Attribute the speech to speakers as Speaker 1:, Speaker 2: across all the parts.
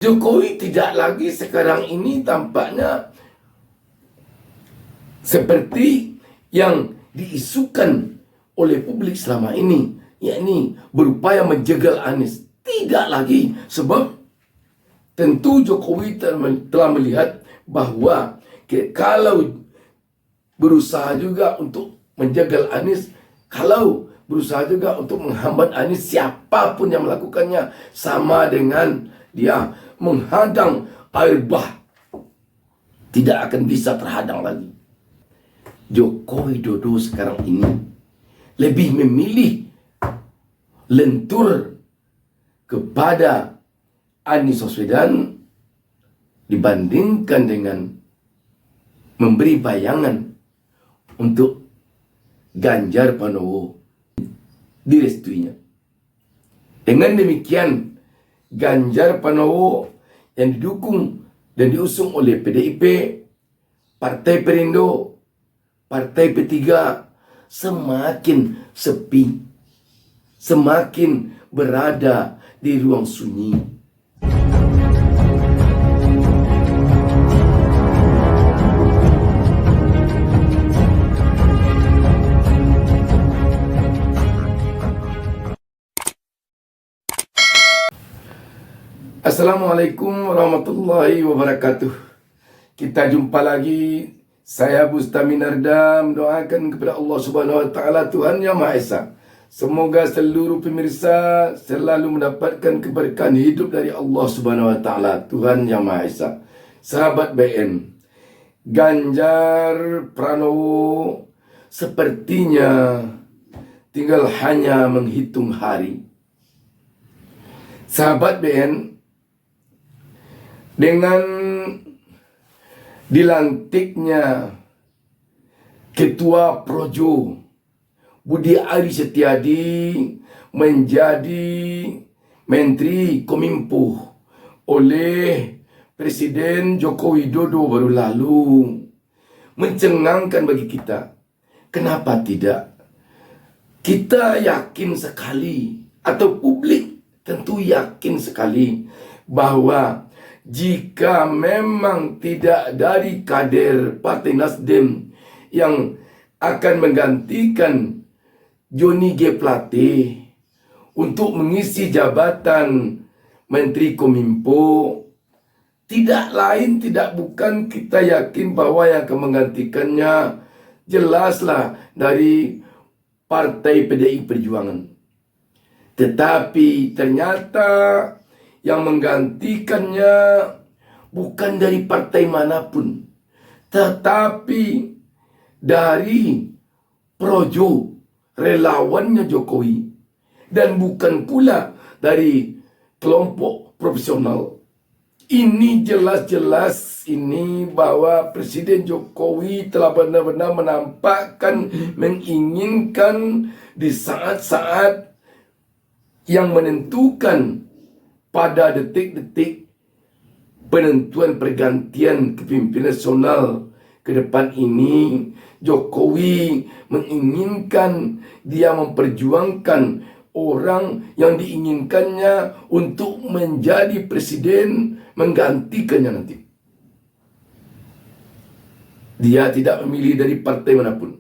Speaker 1: Jokowi tidak lagi sekarang ini tampaknya seperti yang diisukan oleh publik selama ini, yakni berupaya menjegal Anies. Tidak lagi, sebab tentu Jokowi telah melihat bahwa kalau berusaha juga untuk menjegal Anies, kalau berusaha juga untuk menghambat Anies, siapapun yang melakukannya sama dengan dia menghadang air bah. Tidak akan bisa terhadang lagi. Joko Widodo sekarang ini lebih memilih lentur kepada Anies Baswedan dibandingkan dengan memberi bayangan untuk Ganjar Pranowo direstuinya. Dengan demikian, Ganjar Pranowo yang didukung dan diusung oleh PDIP, Partai Perindo, Partai P3 semakin sepi, semakin berada di ruang sunyi. Assalamualaikum warahmatullahi wabarakatuh. Kita jumpa lagi. Saya Bustami Narda mendoakan kepada Allah Subhanahu wa taala, Tuhan Yang Maha Esa, semoga seluruh pemirsa selalu mendapatkan keberkahan hidup dari Allah Subhanahu wa taala, Tuhan Yang Maha Esa. Sahabat BN, Ganjar Pranowo sepertinya tinggal hanya menghitung hari. Sahabat BN, dengan dilantiknya Ketua Projo Budi Ari Setiadi menjadi Menteri Kominfo oleh Presiden Joko Widodo baru lalu, mencengangkan bagi kita. Kenapa tidak? Kita yakin sekali, atau publik tentu yakin sekali, bahwa jika memang tidak dari kader Partai Nasdem yang akan menggantikan Johnny G. Plate untuk mengisi jabatan Menteri Kominfo, tidak lain tidak bukan kita yakin bahwa yang akan menggantikannya jelaslah dari Partai PDI Perjuangan. Tetapi ternyata yang menggantikannya bukan dari partai manapun, tetapi dari Projo, relawannya Jokowi, dan bukan pula dari kelompok profesional. Ini jelas-jelas ini bahwa Presiden Jokowi telah benar-benar menampakkan menginginkan di saat-saat yang menentukan, pada detik-detik penentuan pergantian kepemimpinan nasional ke depan ini, Jokowi menginginkan dia memperjuangkan orang yang diinginkannya untuk menjadi presiden menggantikannya nanti. Dia tidak memilih dari partai manapun.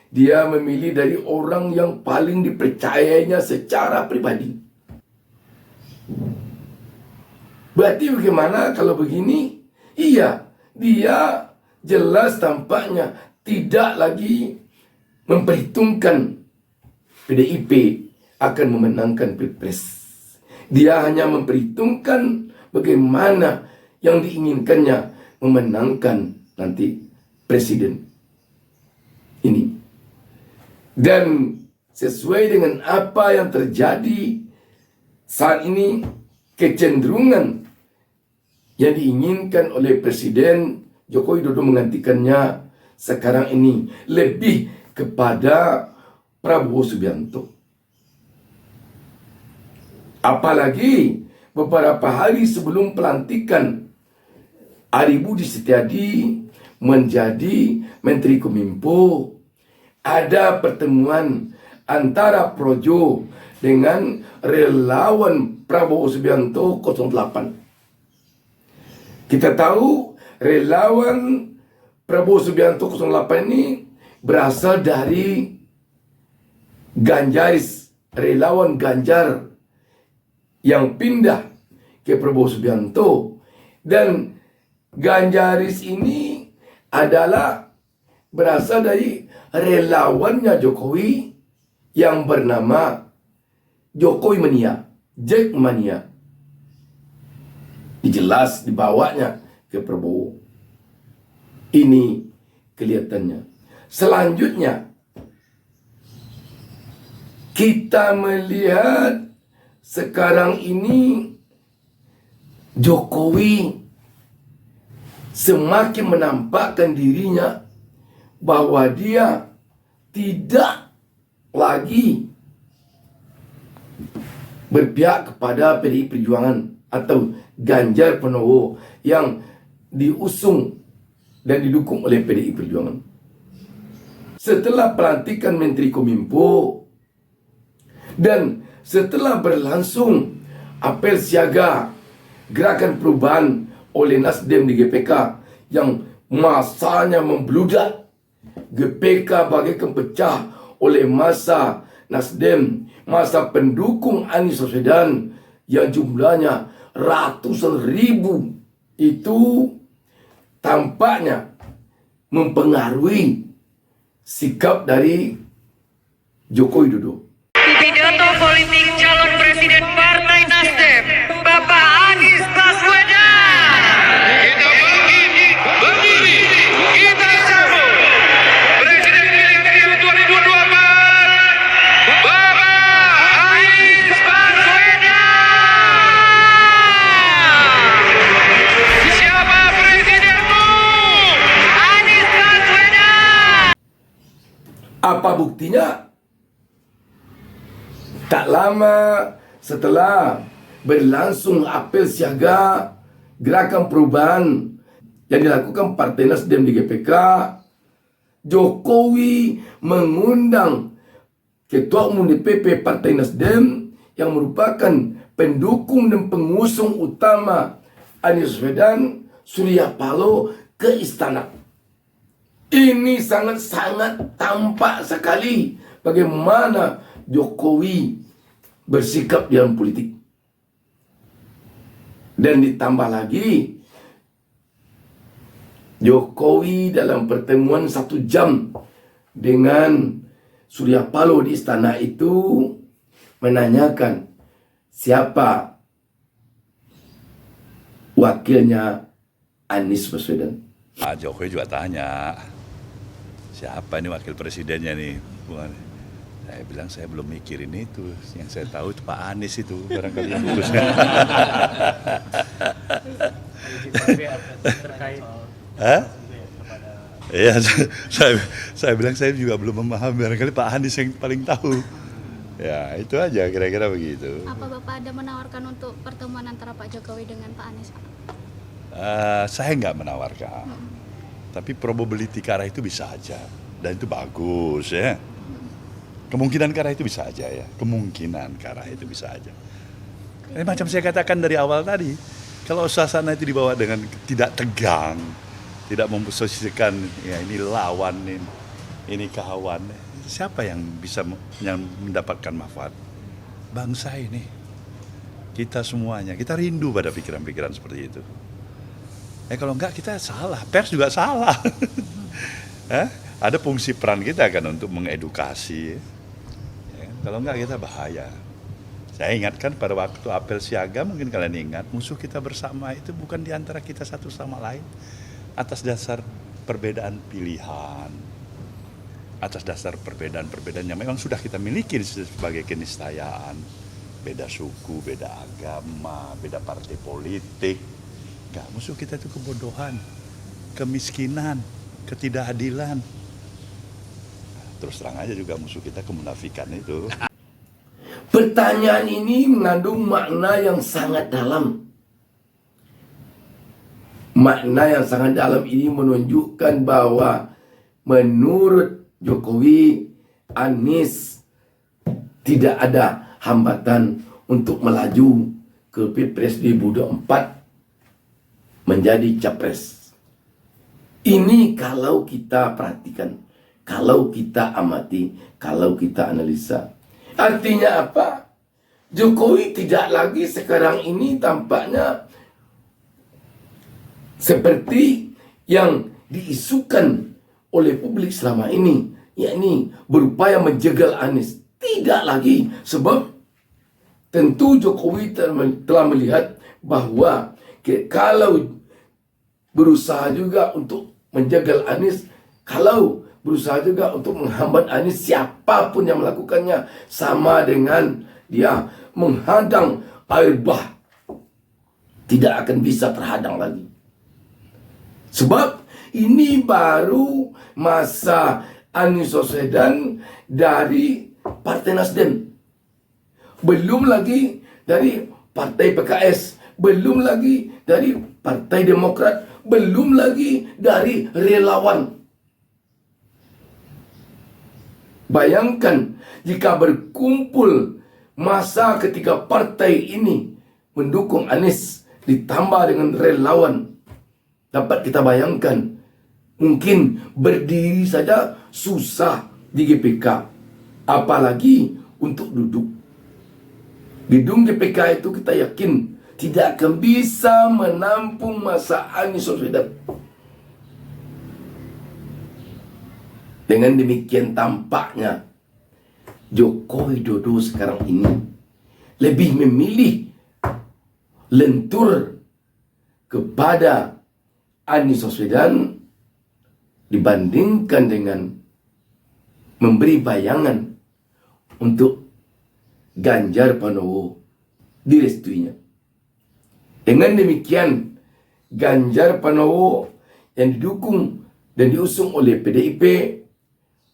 Speaker 1: Dia memilih dari orang yang paling dipercayainya secara pribadi. Berarti bagaimana kalau begini? Iya, dia jelas tampaknya tidak lagi memperhitungkan PDIP akan memenangkan Pilpres. Dia hanya memperhitungkan bagaimana yang diinginkannya memenangkan nanti presiden ini. Dan sesuai dengan apa yang terjadi saat ini, kecenderungan yang diinginkan oleh Presiden Joko Widodo menggantikannya sekarang ini lebih kepada Prabowo Subianto. Apalagi beberapa hari sebelum pelantikan Ari Budi Setiadi menjadi Menteri Kominfo, ada pertemuan antara Projo dengan relawan Prabowo Subianto 08. Kita tahu relawan Prabowo Subianto 08 ini berasal dari Ganjaris, relawan Ganjar yang pindah ke Prabowo Subianto. Dan Ganjaris ini adalah berasal dari relawannya Jokowi yang bernama Jokowi Mania, Jack Mania. Jelas dibawanya ke Prabowo. Ini kelihatannya. Selanjutnya, kita melihat sekarang ini Jokowi semakin menampakkan dirinya bahwa dia tidak lagi berpihak kepada PDI Perjuangan atau Ganjar Pranowo yang diusung dan didukung oleh PDI Perjuangan. Setelah pelantikan Menteri Kominfo dan setelah berlangsung apel siaga gerakan perubahan oleh Nasdem di GPK yang masanya membludak, GPK bagaikan pecah oleh masa Nasdem, masa pendukung Anies Baswedan yang jumlahnya ratusan ribu, itu tampaknya mempengaruhi sikap dari Joko Widodo.
Speaker 2: Pidato politik calon presiden Partai Nasdem, Bapak Anies Baswedan. Kita berdiri, kita sambut Presiden pilihan 2024, Bapak Anies Baswedan. Siapa presidenmu? Anies Baswedan.
Speaker 1: Apa buktinya? Tak lama setelah berlangsung apel siaga gerakan perubahan yang dilakukan Partai Nasdem di GPK, Jokowi mengundang Ketua Umum DPP Partai Nasdem yang merupakan pendukung dan pengusung utama Anies Baswedan, Surya Paloh, ke istana. Ini sangat-sangat tampak sekali bagaimana Jokowi bersikap dalam politik. Dan ditambah lagi, Jokowi dalam pertemuan 1 jam dengan Surya Paloh di istana itu menanyakan siapa wakilnya Anies Baswedan.
Speaker 3: Pak Jokowi juga tanya, siapa ini wakil presidennya nih? Saya bilang saya belum mikirin itu, yang saya tahu itu Pak Anies itu barangkali yang urusnya. Hah? Iya, saya bilang saya juga belum memahami, barangkali Pak Anies yang paling tahu. Ya itu aja kira-kira begitu.
Speaker 4: Apa Bapak ada menawarkan untuk pertemuan antara Pak Jokowi dengan Pak Anies?
Speaker 3: Saya nggak menawarkan, tapi probability ke arah itu bisa aja, dan itu bagus ya. Kemungkinan ke arah itu bisa aja ya, kemungkinan ke arah itu bisa aja. Ini macam saya katakan dari awal tadi, kalau suasana itu dibawa dengan tidak tegang, tidak memposisikan ya ini lawan, ini kawan, siapa yang bisa yang mendapatkan manfaat? Bangsa ini, kita semuanya, kita rindu pada pikiran-pikiran seperti itu. Kalau enggak kita salah, pers juga salah. Ada fungsi peran kita kan untuk mengedukasi. Kalau enggak kita bahaya. Saya ingatkan pada waktu apel siaga, mungkin kalian ingat, musuh kita bersama itu bukan di antara kita satu sama lain atas dasar perbedaan pilihan, atas dasar perbedaan-perbedaan yang memang sudah kita miliki sebagai keniscayaan. Beda suku, beda agama, beda partai politik. Enggak, musuh kita itu kebodohan, kemiskinan, ketidakadilan. Terus terang aja juga musuh kita kemunafikan itu.
Speaker 1: Pertanyaan ini mengandung makna yang sangat dalam. Makna yang sangat dalam ini menunjukkan bahwa menurut Jokowi, Anies tidak ada hambatan untuk melaju ke Pilpres 2024. menjadi capres. Ini kalau kita perhatikan, kalau kita amati, kalau kita analisa. Artinya apa? Jokowi tidak lagi sekarang ini tampaknya seperti yang diisukan oleh publik selama ini, yakni berupaya menjegal Anies. Tidak lagi, sebab tentu Jokowi telah melihat bahwa kalau berusaha juga untuk menjegal Anies, kalau berusaha juga untuk menghambat Anies, siapapun yang melakukannya sama dengan dia menghadang air bah. Tidak akan bisa terhadang lagi. Sebab ini baru masa Anies Baswedan dari Partai Nasdem. Belum lagi dari Partai PKS. Belum lagi dari Partai Demokrat. Belum lagi dari relawan. Bayangkan jika berkumpul masa ketika partai ini mendukung Anies ditambah dengan relawan. Dapat kita bayangkan, mungkin berdiri saja susah di GPK, apalagi untuk duduk. Gedung GPK itu kita yakin tidak akan bisa menampung masa Anies Baswedan. Dengan demikian tampaknya Joko Widodo sekarang ini lebih memilih lentur kepada Anies Baswedan dibandingkan dengan memberi bayangan untuk Ganjar Pranowo direstuinya. Dengan demikian, Ganjar Pranowo yang didukung dan diusung oleh PDIP,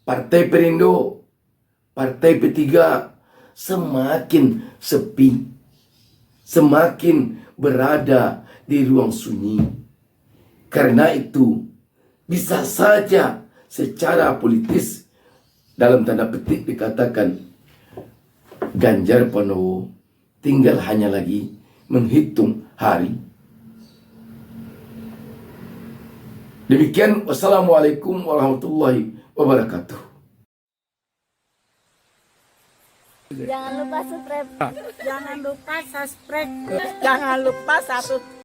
Speaker 1: Partai Perindo, Partai P3 semakin sepi, semakin berada di ruang sunyi. Karena itu, bisa saja secara politis dalam tanda petik dikatakan Ganjar Pranowo tinggal hanya lagi menghitung hari. Demikian, wassalamualaikum warahmatullahi wabarakatuh.
Speaker 5: Jangan lupa subscribe. Jangan lupa subscribe. Jangan lupa satu